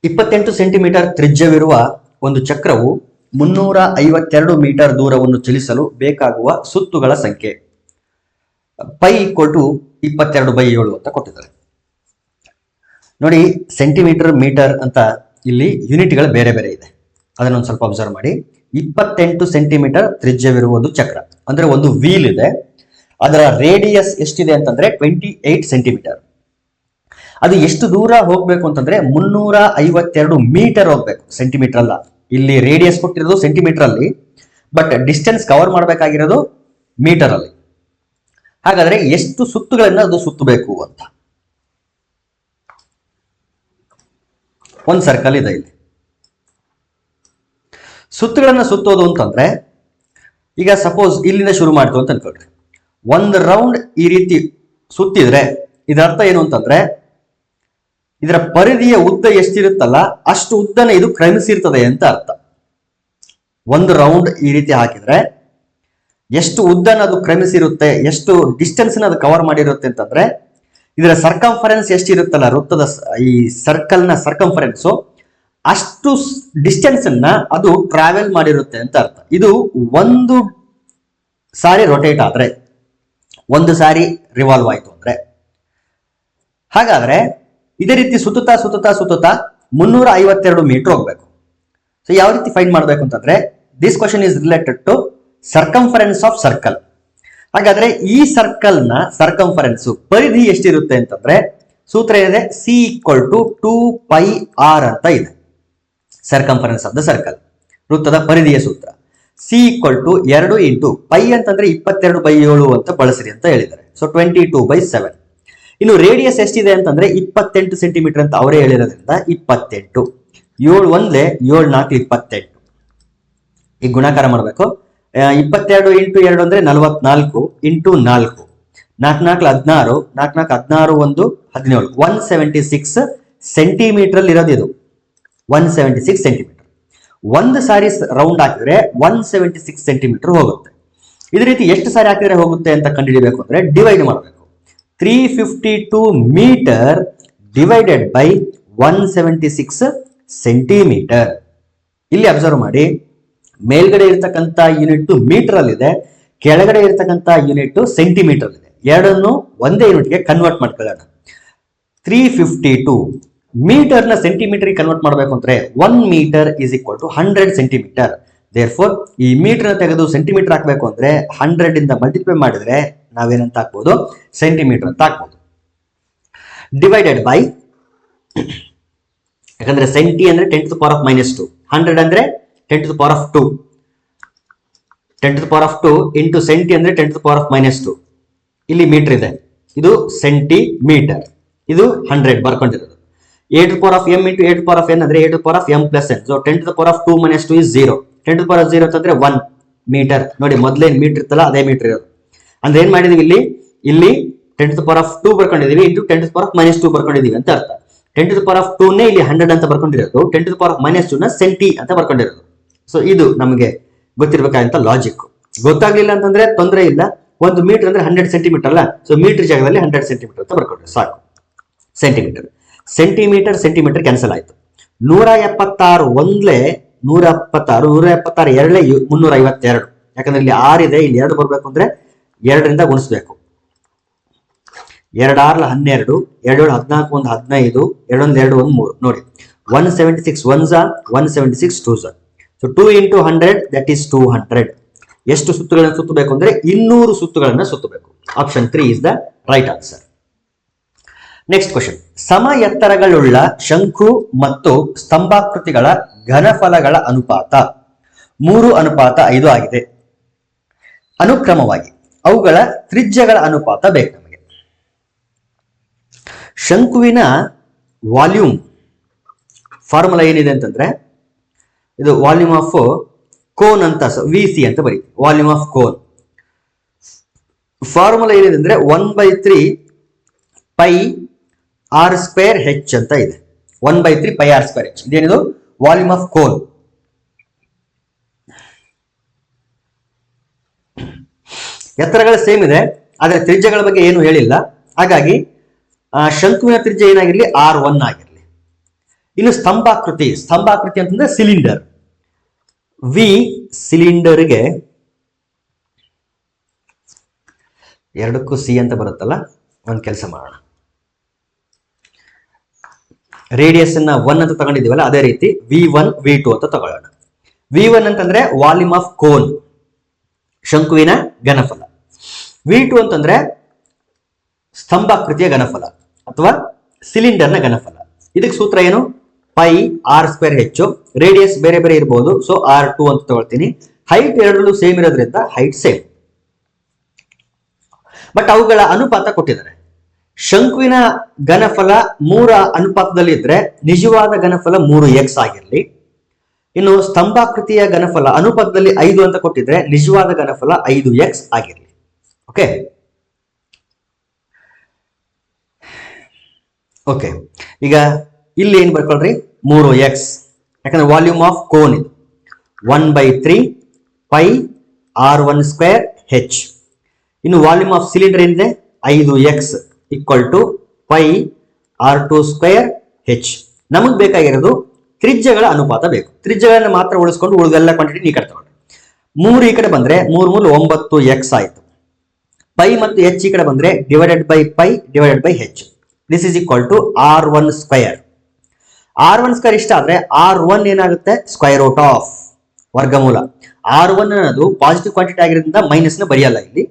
28 centimetre ತ್ರಿಜ್ಯವಿರುವ ಒಂದು ಚಕ್ರವು 352 metre ದೂರವನ್ನು ಚಲಿಸಲು ಬೇಕಾಗುವ ಸುತ್ತುಗಳ ಸಂಖ್ಯೆ ಪೈ = 22/7 ಅಂತ ಕೊಟ್ಟಿದ್ದಾರೆ. ನೋಡಿ, ಸೆಂಟಿಮೀಟರ್ ಮೀಟರ್ ಅಂತ ಇಲ್ಲಿ ಯೂನಿಟ್ಗಳು ಬೇರೆ ಬೇರೆ ಇದೆ. ಅದನ್ನೊಂದು ಸ್ವಲ್ಪ ಅಬ್ಸರ್ವ್ ಮಾಡಿ. 28 ಸೆಂಟಿಮೀಟರ್ ತ್ರಿಜ್ಯವಿರುವ ಒಂದು ಚಕ್ರ ಅಂದ್ರೆ ಒಂದು ವೀಲ್ ಇದೆ. ಅದರ ರೇಡಿಯಸ್ ಎಷ್ಟಿದೆ ಅಂತಂದ್ರೆ 28 ಸೆಂಟಿಮೀಟರ್. ಅದು ಎಷ್ಟು ದೂರ ಹೋಗ್ಬೇಕು ಅಂತಂದ್ರೆ 352 ಮೀಟರ್ ಹೋಗ್ಬೇಕು, ಸೆಂಟಿಮೀಟರ್ ಅಲ್ಲ. ಇಲ್ಲಿ ರೇಡಿಯಸ್ ಕೊಟ್ಟಿರೋದು ಸೆಂಟಿಮೀಟರ್ ಅಲ್ಲಿ, ಬಟ್ ಡಿಸ್ಟೆನ್ಸ್ ಕವರ್ ಮಾಡಬೇಕಾಗಿರೋದು ಮೀಟರ್ ಅಲ್ಲಿ. ಹಾಗಾದ್ರೆ ಎಷ್ಟು ಸುತ್ತುಗಳನ್ನ ಅದು ಸುತ್ತಬೇಕು ಅಂತ. ಒಂದು ಸರ್ಕಲ್ ಇದೆ ಇಲ್ಲಿ. ಸುತ್ತುಗಳನ್ನ ಸುತ್ತೋದು ಅಂತಂದ್ರೆ, ಈಗ ಸಪೋಸ್ ಇಲ್ಲಿಂದ ಶುರು ಮಾಡ್ತು ಅಂತ ಅನ್ಕೊಳ್ರಿ. ಒಂದು ರೌಂಡ್ ಈ ರೀತಿ ಸುತ್ತಿದ್ರೆ ಇದರ ಅರ್ಥ ಏನು ಅಂತಂದ್ರೆ, ಇದರ ಪರಿಧಿಯ ಉದ್ದ ಎಷ್ಟಿರುತ್ತಲ್ಲ ಅಷ್ಟು ಉದ್ದನ ಇದು ಕ್ರಮಿಸಿರ್ತದೆ ಅಂತ ಅರ್ಥ. ಒಂದು ರೌಂಡ್ ಈ ರೀತಿ ಹಾಕಿದ್ರೆ ಎಷ್ಟು ಉದ್ದನ ಅದು ಕ್ರಮಿಸಿರುತ್ತೆ, ಎಷ್ಟು ಡಿಸ್ಟೆನ್ಸ್ ಅದು ಕವರ್ ಮಾಡಿರುತ್ತೆ ಅಂತಂದ್ರೆ, ಇದರ ಸರ್ಕಂಫರೆನ್ಸ್ ಎಷ್ಟಿರುತ್ತಲ್ಲ, ವೃತ್ತದ ಈ ಸರ್ಕಲ್ ನ ಸರ್ಕಂಫರೆನ್ಸ್, ಅಷ್ಟು ಡಿಸ್ಟೆನ್ಸ್ ಅನ್ನ ಅದು ಟ್ರಾವೆಲ್ ಮಾಡಿರುತ್ತೆ ಅಂತ ಅರ್ಥ. ಇದು ಒಂದು ಸಾರಿ ರೊಟೇಟ್ ಆದ್ರೆ, ಒಂದು ಸಾರಿ ರಿವಾಲ್ವ್ ಆಯ್ತು ಅಂದ್ರೆ. ಹಾಗಾದ್ರೆ ಇದೇ ರೀತಿ ಸುತ್ತುತ್ತಾ ಸುತ್ತುತ್ತಾ ಸುತ್ತುತ್ತಾ 352 ಮೀಟರ್ ಹೋಗ್ಬೇಕು. ಸೊ ಯಾವ ರೀತಿ ಫೈಂಡ್ ಮಾಡಬೇಕು ಅಂತಂದ್ರೆ, this question is related to circumference of circle. ಹಾಗಾದ್ರೆ ಈ ಸರ್ಕಲ್ ನ ಸರ್ಕಂಫರೆನ್ಸ್ ಪರಿಧಿ ಎಷ್ಟಿರುತ್ತೆ ಅಂತಂದ್ರೆ, ಸೂತ್ರ ಏನಿದೆ, ಸಿ = 2πr ಅಂತ ಇದೆ. ಸರ್ಕಂಫರೆನ್ಸ್ ಆಫ್ ದ ಸರ್ಕಲ್, ವೃತ್ತದ ಪರಿಧಿಯ ಸೂತ್ರ. ಸಿ = 2 × ಪೈ ಅಂತಂದ್ರೆ 22/7 ಅಂತ ಬಳಸಿರಿ ಅಂತ ಹೇಳಿದ್ದಾರೆ. ಸೊ 22/7. ಇನ್ನು ರೇಡಿಯಸ್ ಎಷ್ಟಿದೆ ಅಂತಂದ್ರೆ 28 ಸೆಂಟಿಮೀಟರ್ ಅಂತ ಅವರೇ ಹೇಳಿರೋದ್ರಿಂದ 28. 7 1 7 4 28. ಈಗ ಗುಣಾಕಾರ ಮಾಡಬೇಕು. 22 × 2 ಅಂದ್ರೆ 44 × 4 4 4 16 4 4 16 1 17 176 ಸೆಂಟಿಮೀಟರ್ ಅಲ್ಲಿ ಇರೋದು ಇದು. 176 ಸೆಂಟಿಮೀಟರ್. ಒಂದು ಸಾರಿ ರೌಂಡ್ ಹಾಕಿದ್ರೆ 176 ಸೆಂಟಿಮೀಟರ್ ಹೋಗುತ್ತೆ. ಇದೇ ರೀತಿ ಎಷ್ಟು ಸಾರಿ ಹಾಕಿದ್ರೆ ಹೋಗುತ್ತೆ ಅಂತ ಕಂಡುಹಿಡಿಯಬೇಕು ಅಂದ್ರೆ ಡಿವೈಡ್ ಮಾಡಬೇಕು. 352 ಮೀಟರ್ ಡಿವೈಡೆಡ್ ಬೈ 176 ಸೆಂಟಿಮೀಟರ್. ಇಲ್ಲಿ ಅಬ್ಸರ್ವ್ ಮಾಡಿ, ಮೇಲ್ಗಡೆ ಇರ್ತಕ್ಕಂಥ ಯೂನಿಟ್ ಮೀಟರ್ ಅಲ್ಲಿ ಇದೆ, ಕೆಳಗಡೆ ಇರ್ತಕ್ಕಂಥ ಯೂನಿಟ್ ಸೆಂಟಿಮೀಟರ್ ಇದೆ. ಎರಡನ್ನು ಒಂದೇ ಯೂನಿಟ್ಗೆ ಕನ್ವರ್ಟ್ ಮಾಡ್ಕೊಳ್ಳೋಣ. 352 ಮೀಟರ್ ನ ಸೆಂಟಿಮೀಟರ್ ಕನ್ವರ್ಟ್ ಮಾಡಬೇಕು ಅಂದ್ರೆ 1 ಮೀಟರ್ = 100 ಸೆಂಟಿಮೀಟರ್. ದೇರ್ಫೋರ್ ಈ ಮೀಟರ್ ತೆಗೆದು ಸೆಂಟಿಮೀಟರ್ ಹಾಕಬೇಕು ಅಂದ್ರೆ 100 ಇಂದ ಮಲ್ಟಿಪ್ಲೈ ಮಾಡಿದ್ರೆ ನಾವೇನಂತ ಹಾಕ್ಬೋದು, ಸೆಂಟಿಮೀಟರ್ ಅಂತ ಹಾಕ್ಬೋದು. ಡಿವೈಡೆಡ್ ಬೈ, ಯಾಕಂದ್ರೆ ಸೆಂಟಿ ಅಂದ್ರೆ 10⁻² 100 ಅಂದ್ರೆ 10⁻², 10⁻² ಇಂಟು ಸೆಂಟಿ ಅಂದ್ರೆ 10⁻². ಇಲ್ಲಿ ಮೀಟರ್ ಇದೆ, ಇದು ಸೆಂಟಿಮೀಟರ್, ಇದು 100 ಬರ್ಕೊಂಡಿರೋದು. 8m × 8n ಅಂದ್ರೆ 8m + n. So 10⁻² - 2 is 0. 10⁻0 ಅಂತಂದ್ರೆ 1 ಮೀಟರ್. ನೋಡಿ, ಮೊದಲೇನು ಮೀಟರ್ ಇತ್ತಲ್ಲ ಅದೇ ಮೀಟರ್ ಇರೋದು. ಅಂದ್ರೆ ಏನ್ ಮಾಡಿದೀವಿ, ಇಲ್ಲಿ 10⁻² ಬರ್ಕೊಂಡಿದೀವಿ ಇಂಟು 10⁻² ಬರ್ಕೊಂಡಿದೀವಿ ಅಂತ ಅರ್ಥ. 10⁻² ನೇ ಇಲ್ಲಿ 100 ಅಂತ ಬರ್ಕೊಂಡಿರೋದು, 10⁻² ನ ಸೆಂಟಿ ಅಂತ ಬರ್ಕೊಂಡಿರೋದು. ಸೊ ಇದು ನಮಗೆ ಗೊತ್ತಿರ್ಬೇಕಾದಂತ ಲಾಜಿಕ್. ಗೊತ್ತಾಗ್ಲಿಲ್ಲ ಅಂತಂದ್ರೆ ತೊಂದರೆ ಇಲ್ಲ. ಒಂದು ಮೀಟರ್ ಅಂದ್ರೆ 100 ಸೆಂಟಿಮೀಟರ್ ಅಲ್ಲ, ಸೊ ಮೀಟರ್ ಜಾಗದಲ್ಲಿ 100 ಸೆಂಟಿಮೀಟರ್ ಅಂತ ಬರ್ಕೊಂಡ್ರೆ ಸಾಕು. ಸೆಂಟಿಮೀಟರ್ ಸೆಂಟಿಮೀಟರ್ ಕ್ಯಾನ್ಸಲ್ ಆಯ್ತು. 176 ಒಂದ್ಲೆ 176 176 ಎರಡೇ 352. ಯಾಕಂದ್ರೆ ಇಲ್ಲಿ 6 ಇದೆ, ಇಲ್ಲಿ 2 ಬರ್ಬೇಕು ಅಂದ್ರೆ 2ರಿಂದ ಗುಣಿಸ್ಬೇಕು. 2 6 12, 2 7 14 1 15, 2 1 2 1 3. ನೋಡಿ, 176 1s 176 2s. So 2 × 100 that is 200. ಎಷ್ಟು ಸುತ್ತುಗಳನ್ನು ಸುತ್ತಬೇಕು ಅಂದ್ರೆ 200 ಸುತ್ತುಗಳನ್ನ ಸುತ್ತಬೇಕು. Option 3 is the right answer. Next question. ಸಮ ಎತ್ತರಗಳುಳ್ಳ ಶಂಕು ಮತ್ತು ಸ್ತಂಭಾಕೃತಿಗಳ ಘನಫಲಗಳ ಅನುಪಾತ 3:5 ಆಗಿದೆ. ಅನುಕ್ರಮವಾಗಿ ಅವುಗಳ ತ್ರಿಜ್ಯಗಳ ಅನುಪಾತ ಬೇಕು ನಮಗೆ. ಶಂಕುವಿನ ವಾಲ್ಯೂಮ್ ಫಾರ್ಮುಲಾ ಏನಿದೆ ಅಂತಂದ್ರೆ, ಇದು ವಾಲ್ಯೂಮ್ ಆಫ್ ಕೋನ್ ಅಂತ VC ಅಂತ ಬರೀ. ವಾಲ್ಯೂಮ್ ಆಫ್ ಕೋನ್ ಫಾರ್ಮುಲಾ ಏನಿದೆ ಅಂದ್ರೆ 1/3 πr² ಅಂತ ಇದೆ. 1/3 πr². ಇದೇನಿದು ವಾಲ್ಯೂಮ್ ಆಫ್ ಕೋನ್. ಎತ್ತರಗಳು ಸೇಮ್ ಇದೆ, ಆದರೆ ತ್ರಿಜ್ಯಗಳ ಬಗ್ಗೆ ಏನು ಹೇಳಿಲ್ಲ. ಹಾಗಾಗಿ ಶಂಕುವಿನ ತ್ರಿಜ್ಯ ಏನಾಗಿರ್ಲಿ R1 ಆಗಿರ್ಲಿ. ಇನ್ನು ಸ್ತಂಭಾಕೃತಿ ಅಂತಂದ್ರೆ ಸಿಲಿಂಡರ್. ವಿ ಸಿಲಿಂಡರ್ಗೆ ಎರಡಕ್ಕೂ ಸಿ ಅಂತ ಬರುತ್ತಲ್ಲ, ಒಂದು ಕೆಲಸ ಮಾಡೋಣ. ರೇಡಿಯಸ್ ಅನ್ನ 1 ಅಂತ ತಗೊಂಡಿದ್ದೀವಲ್ಲ, ಅದೇ ರೀತಿ V1 V2 ಅಂತ ತಗೊಳ್ಳೋಣ. V1 ಅಂತಂದ್ರೆ ವಾಲ್ಯೂಮ್ ಆಫ್ ಕೋನ್, ಶಂಕುವಿನ ಘನಫಲ. V2 ಅಂತಂದ್ರೆ ಸ್ತಂಭಾಕೃತಿಯ ಘನಫಲ ಅಥವಾ ಸಿಲಿಂಡರ್ನ ಘನಫಲ. ಇದಕ್ಕೆ ಸೂತ್ರ ಏನು? ಪೈ ಆರ್ ಸ್ಕ್ವೇರ್ ಹೆಚ್ಚು, ರೇಡಿಯಸ್ ಬೇರೆ ಬೇರೆ ಇರಬಹುದು, ಸೊ R2 ಅಂತ ತಗೊಳ್ತೀನಿ. ಹೈಟ್ ಎರಡರಲ್ಲೂ ಸೇಮ್ ಇರೋದ್ರಿಂದ ಹೈಟ್ ಸೇಮ್. ಬಟ್ ಅವುಗಳ ಅನುಪಾತ ಕೊಟ್ಟಿದ್ದಾರೆ. ಶಂಕುವಿನ ಘನಫಲ 3 ಅನುಪಾತದಲ್ಲಿ ಇದ್ರೆ ನಿಜವಾದ ಘನಫಲ 3x ಆಗಿರಲಿ. ಇನ್ನು ಸ್ತಂಭಾಕೃತಿಯ ಘನಫಲ ಅನುಪಾತದಲ್ಲಿ 5 ಅಂತ ಕೊಟ್ಟಿದ್ರೆ ನಿಜವಾದ ಘನಫಲ 5x ಆಗಿರಲಿ. ಓಕೆ ಓಕೆ ಈಗ ಇಲ್ಲಿ ಏನ್ ಬರ್ಕೊಳ್ರಿ, 3x, ಯಾಕಂದ್ರೆ ವಾಲ್ಯೂಮ್ ಆಫ್ ಕೋನ್ ಇದು. 1/3 ಪೈ R1 ಸ್ಕ್ವೇರ್ ಹೆಚ್. ಇನ್ನು ವಾಲ್ಯೂಮ್ ಆಫ್ ಸಿಲಿಂಡರ್ ಏನಿದೆ 5x equal to pi R2 square H. ನಮಗ್ ಬೇಕಾಗಿರೋದು ತ್ರಿಜ್ಯಗಳ ಅನುಪಾತ ಬೇಕು. ತ್ರಿಜ್ಯಗಳನ್ನ ಮಾತ್ರ ಉಳಿಸ್ಕೊಂಡು ಉಳಿದೆಲ್ಲ ಕ್ವಾಂಟಿಟಿ ಈ ಕಡೆ ತಗೊಂಡ್ರೆ 3 ಈ ಕಡೆ ಬಂದ್ರೆ 3 9x ಆಯ್ತು. ಪೈ ಮತ್ತು h ಈ ಕಡೆ ಬಂದ್ರೆ divided by pi divided by H. This is equal to R1 square. R1 square ಇಷ್ಟ ಆದ್ರೆ R1 ಏನಾಗುತ್ತೆ? ಸ್ಕ್ವೇರ್ ರೂಟ್ ಆಫ್ ವರ್ಗಮೂಲ. R1 ಅನ್ನೋದು ಪಾಸಿಟಿವ್ ಕ್ವಾಂಟಿಟಿ ಆಗಿರೋದ್ರಿಂದ ಮೈನಸ್ ನ ಬರೆಯಲ್ಲ ಇಲ್ಲಿ.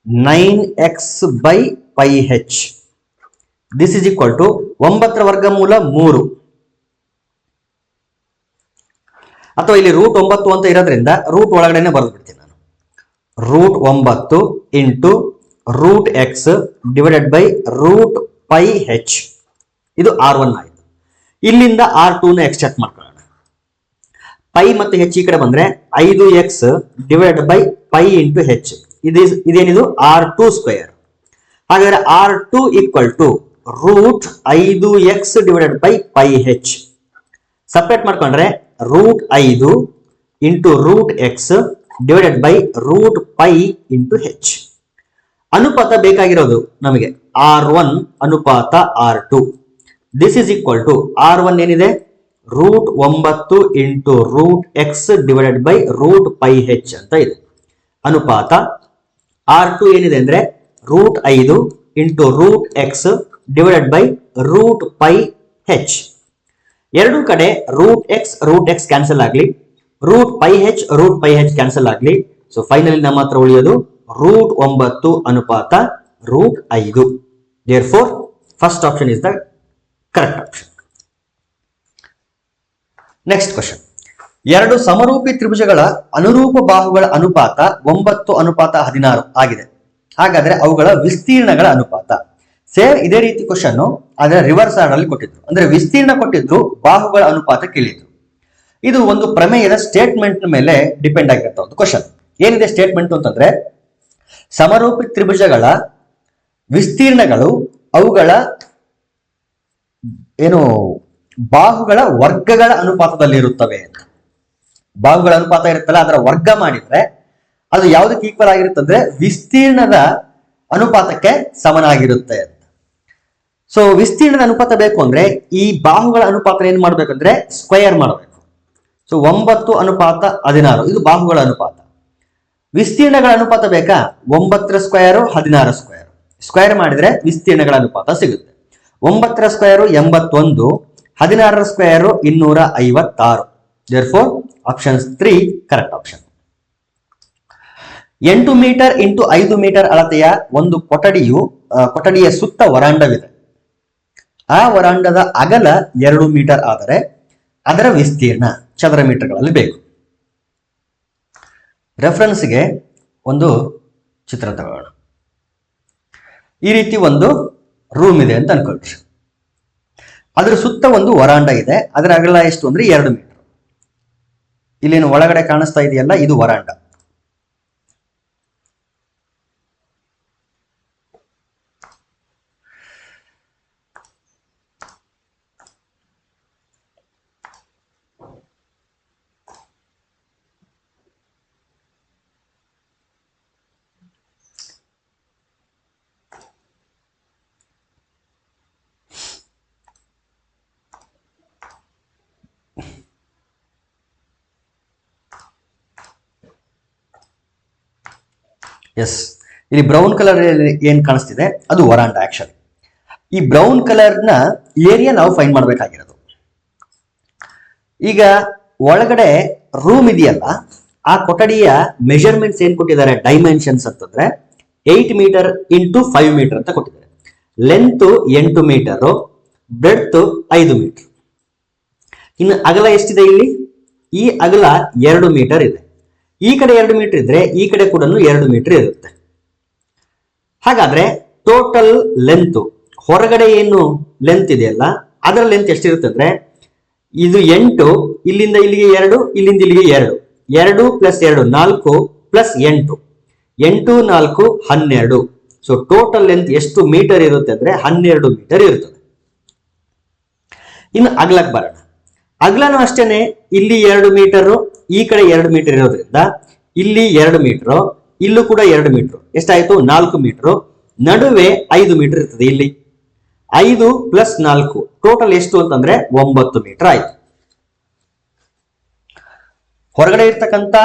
9x by pi H. This is equal to 9ರ ವರ್ಗಮೂಲ 3, ಅಥವಾ ಇಲ್ಲಿ ರೂಟ್ 9 ಅಂತ ಇರೋದ್ರಿಂದ ರೂಟ್ ಒಳಗಡೆನೆ ಬರೆದು ಬಿಡ್ತೀನಿ ನಾನು. Root 9 into root X divided by root pi H. ಇದು R1 ಆಯ್ತು. ಇಲ್ಲಿಂದ R2 ನ ಎಕ್ಸ್ಟ್ರಾಕ್ಟ್ ಮಾಡ್ಕೊಳ್ಳೋಣ. ಪೈ ಮತ್ತು ಹೆಚ್ ಈ ಕಡೆ ಬಂದ್ರೆ 5x divided by pi into H. ಇದೇನಿದು R2 ಸ್ಕ್ವೇರ್. ಹಾಗಾದ್ರೆ R2 equal to root 5x divided by pi H. Separate ಮಾಡ್ಕೊಂಡ್ರೆ root 5 into root X divided by root pi into H. ಅನುಪಾತ ಬೇಕಾಗಿರೋದು ನಮಗೆ R1 ಅನುಪಾತ R2. This is equal to R1 ಏನಿದೆ? Root 9 into root X divided by root pi H ಅಂತ ಇದೆ. ಅನುಪಾತ R2 ಏನಿದೆ ಅಂದ್ರೆ root 5 into root X divided by root pi H. ಎರಡು ಕಡೆ ರೂಟ್ ಎಕ್ಸ್ ಕ್ಯಾನ್ಸಲ್ ಆಗಲಿ, ರೂಟ್ ಪೈ ಹೆಚ್ ಕ್ಯಾನ್ಸಲ್ ಆಗಲಿ. ಸೊ ಫೈನಲಿ ನಮ್ಮ ಹತ್ರ ಉಳಿಯೋದು ರೂಟ್ 9 ಅನುಪಾತ root 5. Therefore first option is the correct option. Next question. ಎರಡು ಸಮರೂಪಿ ತ್ರಿಭುಜಗಳ ಅನುರೂಪ ಬಾಹುಗಳ ಅನುಪಾತ 9:16 ಆಗಿದೆ. ಹಾಗಾದ್ರೆ ಅವುಗಳ ವಿಸ್ತೀರ್ಣಗಳ ಅನುಪಾತ. ಸೇಮ್ ಇದೇ ರೀತಿ ಕ್ವಶನ್ ಆದ್ರೆ ರಿವರ್ಸ್ ಆರ್ಡರ್ ಅಲ್ಲಿ ಕೊಟ್ಟಿದ್ರು. ಅಂದ್ರೆ ವಿಸ್ತೀರ್ಣ ಕೊಟ್ಟಿದ್ರು, ಬಾಹುಗಳ ಅನುಪಾತ ಕೇಳಿದ್ರು. ಇದು ಒಂದು ಪ್ರಮೇಯದ ಸ್ಟೇಟ್ಮೆಂಟ್ ಮೇಲೆ ಡಿಪೆಂಡ್ ಆಗಿರುತ್ತೆ ಒಂದು ಕ್ವಶನ್. ಏನಿದೆ ಸ್ಟೇಟ್ಮೆಂಟ್ ಅಂತಂದ್ರೆ, ಸಮರೂಪಿ ತ್ರಿಭುಜಗಳ ವಿಸ್ತೀರ್ಣಗಳು ಅವುಗಳ ಏನು ಬಾಹುಗಳ ವರ್ಗಗಳ ಅನುಪಾತದಲ್ಲಿ ಇರುತ್ತವೆ ಅಂತ. ಬಾಹುಗಳ ಅನುಪಾತ ಇರುತ್ತಲ್ಲ, ಅದರ ವರ್ಗ ಮಾಡಿದ್ರೆ ಅದು ಯಾವುದಕ್ಕೆ ಈಕ್ವಲ್ ಆಗಿರುತ್ತಂದ್ರೆ ವಿಸ್ತೀರ್ಣದ ಅನುಪಾತಕ್ಕೆ ಸಮನಾಗಿರುತ್ತೆ ಅಂತ. ಸೊ ವಿಸ್ತೀರ್ಣದ ಅನುಪಾತ ಬೇಕು ಅಂದ್ರೆ ಈ ಬಾಹುಗಳ ಅನುಪಾತ ಏನ್ ಮಾಡ್ಬೇಕಂದ್ರೆ ಸ್ಕ್ವೇರ್ ಮಾಡಬೇಕು. ಸೊ 9:16 ಇದು ಬಾಹುಗಳ ಅನುಪಾತ. ವಿಸ್ತೀರ್ಣಗಳ ಅನುಪಾತ ಬೇಕಾ? 9ರ ಸ್ಕ್ವೇರು 16ರ ಸ್ಕ್ವೇರ್. ಸ್ಕ್ವೇರ್ ಮಾಡಿದ್ರೆ ವಿಸ್ತೀರ್ಣಗಳ ಅನುಪಾತ ಸಿಗುತ್ತೆ. 9ರ ಸ್ಕ್ವೇರು 81, 16ರ square 256. Therefore option 3 correct option. 8 metre into 5 metre ಅಳತೆಯ ಒಂದು ಕೊಠಡಿಯ ಸುತ್ತ ವರಾಂಡವಿದೆ. ಆ ವರಾಂಡದ ಅಗಲ 2 ಮೀಟರ್ ಆದರೆ ಅದರ ವಿಸ್ತೀರ್ಣ ಚದರ ಮೀಟರ್ಗಳಲ್ಲಿ ಬೇಕು. ರೆಫರೆನ್ಸ್ಗೆ ಒಂದು ಚಿತ್ರ ತಗೊಳ್ಳೋಣ. ಈ ರೀತಿ ಒಂದು ರೂಮ್ ಇದೆ ಅಂತ ಅನ್ಕೊಳ್ರಿ. ಅದರ ಸುತ್ತ ಒಂದು ವರಾಂಡ ಇದೆ. ಅದರ ಅಗಲ ಎಷ್ಟು ಅಂದ್ರೆ 2 ಮೀಟರ್. ಇಲ್ಲೇನು ಒಳಗಡೆ ಕಾಣಿಸ್ತಾ ಇದೆಯಲ್ಲ, ಇದು ವರಾಂಡ. ಎಸ್, ಇಲ್ಲಿ ಬ್ರೌನ್ ಕಲರ್ ಏನ್ ಕಾಣಿಸ್ತಿದೆ ಅದು ವರಾಂಡ. ಆಕ್ಚುಲಿ ಈ ಬ್ರೌನ್ ಕಲರ್ ನ ಏರಿಯಾ ನಾವು ಫೈಂಡ್ ಮಾಡಬೇಕಾಗಿರೋದು. ಈಗ ಒಳಗಡೆ ರೂಮ್ ಇದೆಯಲ್ಲ, ಆ ಕೊಠಡಿಯ ಮೆಜರ್ಮೆಂಟ್ಸ್ ಏನ್ ಕೊಟ್ಟಿದ್ದಾರೆ, ಡೈಮೆನ್ಷನ್ಸ್ ಅಂತಂದ್ರೆ 8 ಮೀಟರ್ ಇಂಟು 5 ಮೀಟರ್ ಅಂತ ಕೊಟ್ಟಿದ್ದಾರೆ. Length 8 metre, breadth 5 metre. ಇನ್ನು ಅಗಲ ಎಷ್ಟಿದೆ ಇಲ್ಲಿ? ಈ ಅಗಲ 2 ಮೀಟರ್ ಇದೆ. ಈ ಕಡೆ 2 ಮೀಟರ್ ಇದ್ರೆ ಈ ಕಡೆ ಕೂಡ 2 ಮೀಟರ್ ಇರುತ್ತೆ. ಹಾಗಾದ್ರೆ ಟೋಟಲ್ ಲೆಂತ್, ಹೊರಗಡೆ ಏನು ಲೆಂತ್ ಇದೆಯಲ್ಲ ಅದರ ಲೆಂತ್ ಎಷ್ಟಿರುತ್ತೆ ಅಂದ್ರೆ, ಇದು 8, ಇಲ್ಲಿಂದ ಇಲ್ಲಿಗೆ 2, ಇಲ್ಲಿಂದ ಇಲ್ಲಿಗೆ 2, 2 plus 2 4 plus 8, 8 4 12. So total length ಎಷ್ಟು ಮೀಟರ್ ಇರುತ್ತೆ ಅಂದ್ರೆ 12 ಮೀಟರ್ ಇರುತ್ತದೆ. ಇನ್ನು ಅಗಲಕ್ಕೆ ಬರೋಣ. ಅಗಲನೂ ಅಷ್ಟೇನೆ, ಇಲ್ಲಿ 2 ಮೀಟರ್, ಈ ಕಡೆ 2 ಮೀಟರ್ ಇರೋದ್ರಿಂದ ಇಲ್ಲಿ 2 ಮೀಟರ್, ಇಲ್ಲೂ ಕೂಡ 2 ಮೀಟರ್, ಎಷ್ಟಾಯ್ತು 4 ಮೀಟರ್. ನಡುವೆ 5 ಮೀಟರ್ ಇರ್ತದೆ. ಇಲ್ಲಿ 5 ಪ್ಲಸ್ 4 ಟೋಟಲ್ ಎಷ್ಟು ಅಂತಂದ್ರೆ 9 ಮೀಟರ್ ಆಯ್ತು. ಹೊರಗಡೆ ಇರ್ತಕ್ಕಂಥ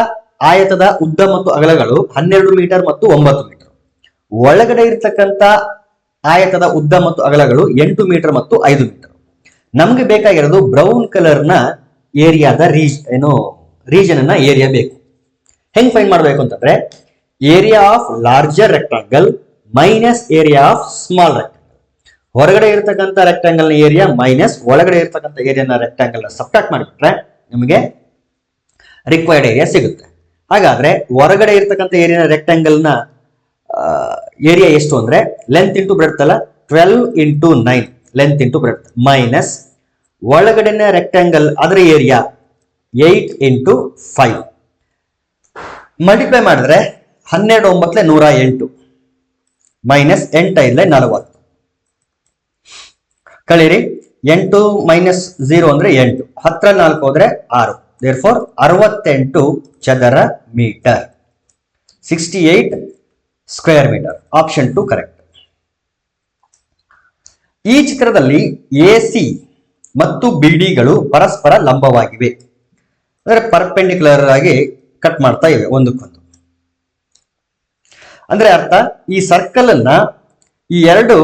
ಆಯತದ ಉದ್ದ ಮತ್ತು ಅಗಲಗಳು 12 ಮೀಟರ್ ಮತ್ತು 9 ಮೀಟರ್. ಒಳಗಡೆ ಇರ್ತಕ್ಕಂಥ ಆಯತದ ಉದ್ದ ಮತ್ತು ಅಗಲಗಳು 8 ಮೀಟರ್ ಮತ್ತು 5 ಮೀಟರ್. ನಮ್ಗೆ ಬೇಕಾಗಿರೋದು ಬ್ರೌನ್ ಕಲರ್ ನ ಏರಿಯಾದ ರೀಜನ್ ಅನ್ನ ಏರಿಯಾ ಬೇಕು. ಹೆಂಗ್ ಫೈಂಡ್ ಮಾಡಬೇಕು ಅಂತಂದ್ರೆ, area of larger rectangle minus area of small rectangle. ಹೊರಗಡೆ ಇರ್ತಕ್ಕಂಥ ರೆಕ್ಟಾಂಗಲ್ ನ ಏರಿಯಾ ಮೈನಸ್ ಒಳಗಡೆ ಇರ್ತಕ್ಕಂಥ ಏರಿಯಾನ ರೆಕ್ಟಾಂಗಲ್ ನ ಸಬ್ಟ್ರಾಕ್ಟ್ ಮಾಡಿಬಿಟ್ರೆ ನಮಗೆ ರಿಕ್ವೈರ್ಡ್ ಏರಿಯಾ ಸಿಗುತ್ತೆ. ಹಾಗಾದ್ರೆ ಹೊರಗಡೆ ಇರ್ತಕ್ಕಂಥ ಏರಿಯಾ ರೆಕ್ಟಾಂಗಲ್ ನ ಏರಿಯಾ ಎಷ್ಟು ಅಂದ್ರೆ, ಲೆಂತ್ ಇಂಟು ಬ್ರೆಡ್ತ್ ಅಲ್ಲ, 12 into 9 length into breadth, minus ಒಳಗಡೆನ ರೆಕ್ಟಾಂಗಲ್ ಅದರ ಏರಿಯಾ 8 ಇಂಟು 5 ಮಲ್ಟಿಪ್ಲೈ ಮಾಡಿದ್ರೆ 12 9 108 ಮೈನಸ್ 8 5 40 ಕಳೀರಿ. 8 ಮೈನಸ್ 0 ಅಂದ್ರೆ 8, 10 4 ಹೋದ್ರೆ 6, therefore 68 ಚದರ metre, 68 square metre. Option 2 correct. ಈ ಚಿತ್ರದಲ್ಲಿ ಎಸಿ ಮತ್ತು ಬಿಡಿಗಳು ಪರಸ್ಪರ ಲಂಬವಾಗಿವೆ, ಅಂದ್ರೆ ಪರ್ಪೆಂಡಿಕ್ಯುಲರ್ ಆಗಿ ಕಟ್ ಮಾಡ್ತಾ ಇವೆ ಒಂದಕ್ಕೊಂದು. ಅಂದ್ರೆ ಅರ್ಥ, ಈ ಸರ್ಕಲ್ ಅನ್ನ ಈ 2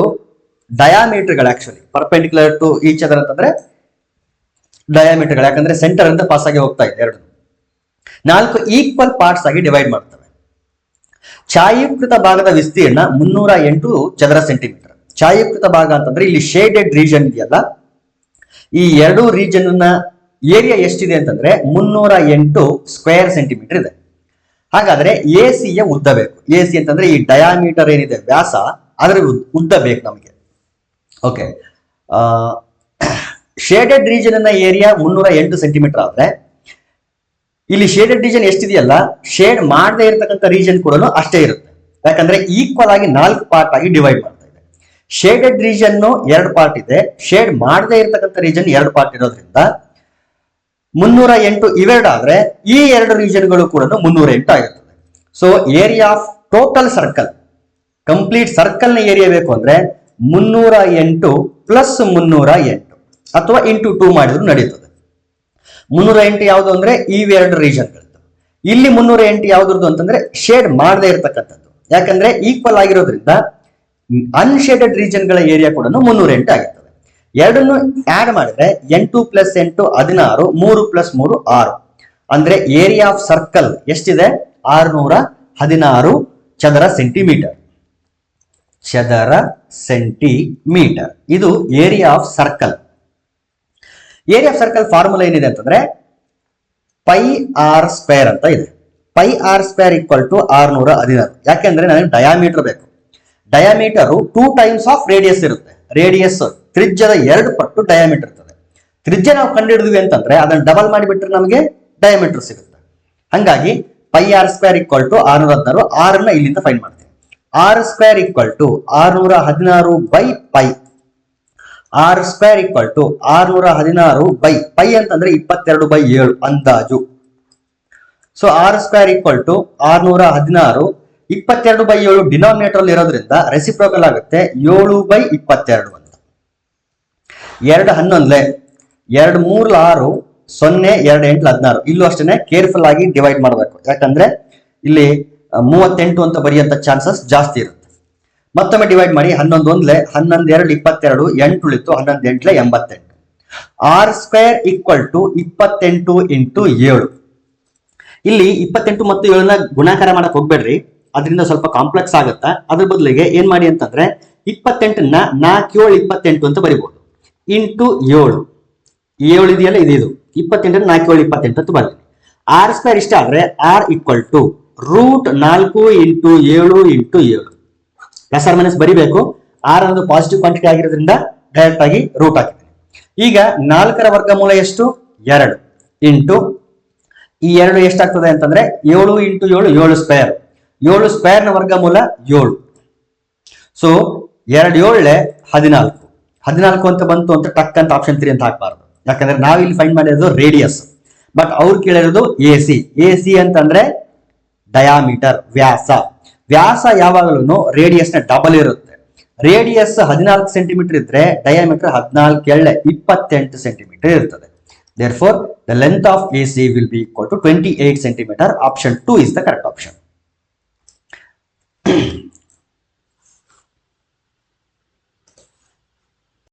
ಡಯಾಮೀಟರ್ಗಳು actually perpendicular to each other ಅಂತಂದ್ರೆ ಡಯಾಮೀಟರ್ಗಳು, ಯಾಕಂದ್ರೆ ಸೆಂಟರ್ ಅಂತ ಪಾಸ್ ಆಗಿ ಹೋಗ್ತಾ ಇದೆ. 4 ಈಕ್ವಲ್ ಪಾರ್ಟ್ಸ್ ಆಗಿ ಡಿವೈಡ್ ಮಾಡ್ತವೆ. ಛಾಯಾಕೃತ ಭಾಗದ ವಿಸ್ತೀರ್ಣ 308 ಚದರ ಸೆಂಟಿಮೀಟರ್. ಛಾಯಾಕೃತ ಭಾಗ ಅಂತಂದ್ರೆ ಇಲ್ಲಿ ಶೇಡೆಡ್ ರೀಜನ್ ಇದೆಯಲ್ಲ, ಈ 2 ರೀಜನ್ ನ ಏರಿಯಾ ಎಷ್ಟಿದೆ ಅಂತಂದ್ರೆ 308 ಸ್ಕ್ವೇರ್ ಸೆಂಟಿಮೀಟರ್ ಇದೆ. ಹಾಗಾದ್ರೆ ಎಸಿ ಯ ಉದ್ದ ಬೇಕು. ಎಸಿ ಅಂತಂದ್ರೆ ಈ ಡಯಾಮೀಟರ್ ಏನಿದೆ ವ್ಯಾಸ, ಅದರ ಉದ್ದ ಬೇಕು ನಮಗೆ. ಓಕೆ, ಶೇಡೆಡ್ ರೀಜನ್ ನ ಏರಿಯಾ 308 ಸೆಂಟಿಮೀಟರ್ ಆದ್ರೆ ಇಲ್ಲಿ ಶೇಡೆಡ್ ರೀಜನ್ ಎಷ್ಟಿದೆಯಲ್ಲ, ಶೇಡ್ ಮಾಡದೇ ಇರತಕ್ಕಂಥ ರೀಜನ್ ಕೂಡ ಅಷ್ಟೇ ಇರುತ್ತೆ. ಯಾಕಂದ್ರೆ ಈಕ್ವಲ್ ಆಗಿ 4 ಪಾರ್ಟ್ ಆಗಿ ಡಿವೈಡ್ ಮಾಡ್ತಾ ಇದೆ. ಶೇಡೆಡ್ ರೀಜನ್ 2 ಪಾರ್ಟ್ ಇದೆ, ಶೇಡ್ ಮಾಡದೇ ಇರತಕ್ಕಂಥ ರೀಜನ್ 2 ಪಾರ್ಟ್ ಇರೋದ್ರಿಂದ 308 ಇವೆರಡು ಆದ್ರೆ ಈ 2 ರೀಜನ್ಗಳು ಕೂಡ 308 ಆಗಿರ್ತದೆ. So area of total circle, complete circle ನ ಏರಿಯಾ ಬೇಕು ಅಂದ್ರೆ 308 ಪ್ಲಸ್ 308 ಅಥವಾ ಇಂಟು 2 ಮಾಡಿದ್ರು ನಡೀತದೆ. 308 ಯಾವುದು ಅಂದ್ರೆ ಇವೆರಡು ರೀಜನ್ಗಳದ್ದು. ಇಲ್ಲಿ 308 ಯಾವ್ದ್ರದ್ದು ಅಂತಂದ್ರೆ ಶೇಡ್ ಮಾಡದೇ ಇರತಕ್ಕಂಥದ್ದು. ಯಾಕಂದ್ರೆ ಈಕ್ವಲ್ ಆಗಿರೋದ್ರಿಂದ ಅನ್ಶೇಡೆಡ್ ರೀಜನ್ಗಳ ಏರಿಯಾ ಕೂಡ 308 ಆಗಿರ್ತದೆ. ಎರಡನ್ನು ಆಡ್ ಮಾಡಿದ್ರೆ 8 ಪ್ಲಸ್ 8 16, 3 ಪ್ಲಸ್ 3 6. ಅಂದ್ರೆ ಏರಿಯಾ ಆಫ್ ಸರ್ಕಲ್ ಎಷ್ಟಿದೆ? 616 ಚದರ ಸೆಂಟಿಮೀಟರ್. ಚದರ ಸೆಂಟಿಮೀಟರ್ ಇದು area of circle. Area of circle formula ಏನಿದೆ ಅಂತಂದ್ರೆ ಪೈ ಆರ್ ಸ್ಕ್ವೇರ್ ಅಂತ ಇದೆ. Pi R square equal to 616. ಯಾಕೆಂದ್ರೆ ನನಗೆ ಡಯಾಮೀಟರ್ ಬೇಕು. ಡಯಾಮೀಟರ್ 2 ಟೈಮ್ಸ್ ಆಫ್ ರೇಡಿಯಸ್ ಇರುತ್ತೆ. ರೇಡಿಯಸ್ ತ್ರಿಜ್ಯದ 2 ಪಟ್ಟು ಡಯಾಮೀಟರ್ ಇರ್ತದೆ. ತ್ರಿಜ್ಯ ನಾವು ಕಂಡುಹಿಡಿದ್ವಿ ಅಂತಂದ್ರೆ ಅದನ್ನ ಡಬಲ್ ಮಾಡಿಬಿಟ್ರೆ ನಮಗೆ ಡಯಾಮೀಟರ್ ಸಿಗುತ್ತೆ. ಹಂಗಾಗಿ pi R square equal to 616. 6 ಇಲ್ಲಿಂದ ಫೈಂಡ್ ಮಾಡ್ತೀನಿ. R square equal to 616 by pi. R square equal to 616 by pi ಅಂತಂದ್ರೆ 22/7 ಅಂದಾಜು. So R square equal to 616 22/7 denominator ಅಲ್ಲಿ ಇರೋದ್ರಿಂದ ರೆಸಿಪ್ರೋಕಲ್ ಆಗುತ್ತೆ 7/22 ಅಂತ. 2 11 2 3 6 0 2 8 16. ಇಲ್ಲೂ ಅಷ್ಟೇ ಕೇರ್ಫುಲ್ ಆಗಿ ಡಿವೈಡ್ ಮಾಡಬೇಕು. ಯಾಕಂದ್ರೆ ಇಲ್ಲಿ 38 ಅಂತ ಬರೆಯುವಂತ ಚಾನ್ಸಸ್ ಜಾಸ್ತಿ ಇರುತ್ತೆ. ಮತ್ತೊಮ್ಮೆ ಡಿವೈಡ್ ಮಾಡಿ 11 ಒಂದ್ಲೆ 11 2 22 8 ಉಳಿತು 11 8 88. R square equal to 28 into 7. ಇಲ್ಲಿ 28 ಮತ್ತು 7ನ ಗುಣಾಕಾರ ಮಾಡಕ್ ಹೋಗ್ಬೇಡ್ರಿ, ಅದರಿಂದ ಸ್ವಲ್ಪ ಕಾಂಪ್ಲೆಕ್ಸ್ ಆಗುತ್ತಾ. ಅದ್ರ ಬದಲಿಗೆ ಏನ್ ಮಾಡಿ ಅಂತಂದ್ರೆ 28ನ 4 7 28 ಅಂತ ಬರಿಬಹುದು. ಇಂಟು 7 ಇದೆಯಲ್ಲ ಇದು 28 4 7 28 ಅಂತ ಬರ್ತೀನಿ. ಆರ್ ಸ್ಕ್ವೇರ್ ಇಷ್ಟ ಆದ್ರೆ R equal to root 4 into 7 into 7. Plus R minus ಬರಿಬೇಕು. ಆರ್ ಅನ್ನೋದು ಪಾಸಿಟಿವ್ ಕ್ವಾಂಟಿಟಿ ಆಗಿರೋದ್ರಿಂದ ಡೈರೆಕ್ಟ್ ಆಗಿ ರೂಟ್ ಹಾಕಿದ್ದೀನಿ. ಈಗ 4ರ ವರ್ಗಮೂಲ ಎಷ್ಟು? 2 ಇಂಟು ಈ 2 ಎಷ್ಟಾಗ್ತದೆ ಅಂತಂದ್ರೆ 7 ಇಂಟು 7 7 ಸ್ಕ್ವೇರ್. 7 ಸ್ಕ್ವೇರ್ ನ ವರ್ಗಮೂಲ 7. ಸೊ 2 7 14. 14 ಅಂತ ಬಂತು ಅಂತ ಟಕ್ ಅಂತ ಆಪ್ಷನ್ 3 ಅಂತ ಹಾಕ್ಬಾರ್ದು, ಯಾಕಂದ್ರೆ ನಾವು ಇಲ್ಲಿ ಫೈಂಡ್ ಮಾಡಿರೋದು ರೇಡಿಯಸ್, ಬಟ್ ಅವ್ರು ಕೇಳಿರೋದು ಎ ಸಿ ಅಂತಂದ್ರೆ ಡಯಾಮೀಟರ್, ವ್ಯಾಸ. ವ್ಯಾಸ ಯಾವಾಗಲೂ ರೇಡಿಯಸ್ ನ ಡಬಲ್ ಇರುತ್ತೆ. ರೇಡಿಯಸ್ 14 ಸೆಂಟಿಮೀಟರ್ ಇದ್ರೆ ಡಯಾಮೀಟರ್ 14 28 ಸೆಂಟಿಮೀಟರ್ ಇರ್ತದೆ. Therefore, the length of AC will be equal to 28 centimeter. Option 2 is the correct option.